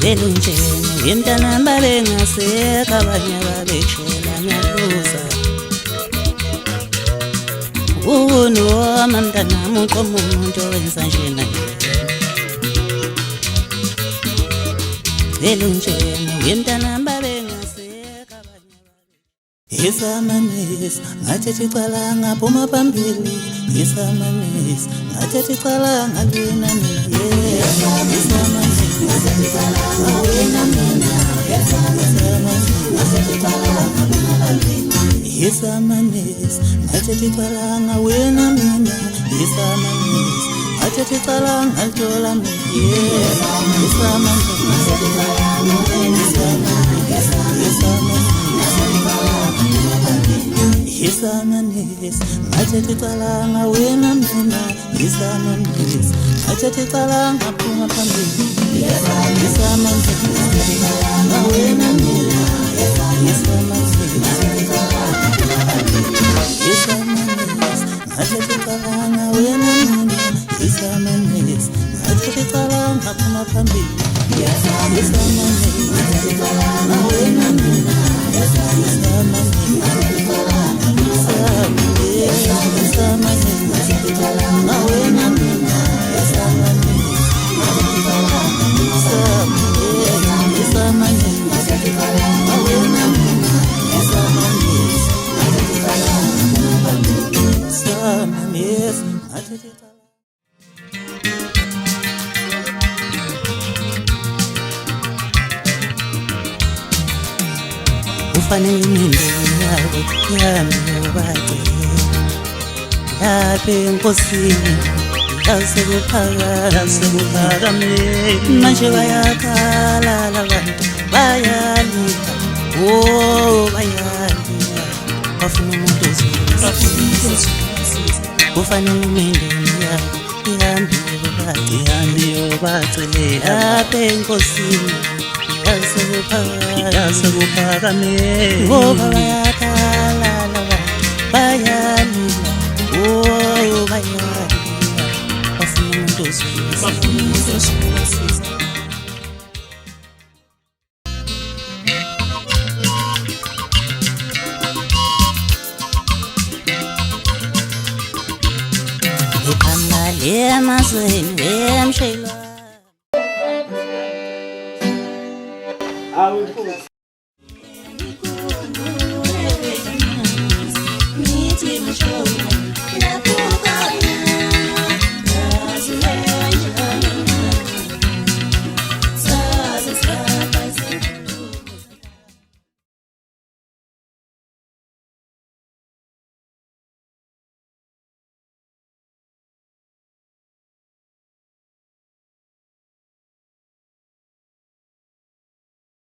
Belunjeni wemntana babengaseka abanye babeshela nyaluza Noma mntanami uqoma umuntu owenza njena Belunjeni wemntana babengaseka abanye Isamanisi ngathi icala ngaphuma phambili Isamanisi ngathi icala ngalina Isamanisi ngathi icala ngawena mina Isamanisi ngathi icala ngalitola mina Isamanisi ngathi icala ngawena mina Isamanisi ngathi icala ngaphuma phambili Isamanisi ngawena mina Isamanisi ngathi icala ngawena mina Isamanisi ngathi icala ngaphuma phambili Isamanisi ngawena mina Ufanele imindeni yabo yami yobacela lapha enkosini yasekuphakameni manje bayakhala labantu bayalila bayalila bafuna umuntu ozosiza ufanele imindeni yabo ihambe yobacela lapha enkosini yasekuphakameni ngoba bayakhala labantu bayalila bayalila bafuna umuntu ozosiza Ikhamba lemazweni wemshayelwa Let's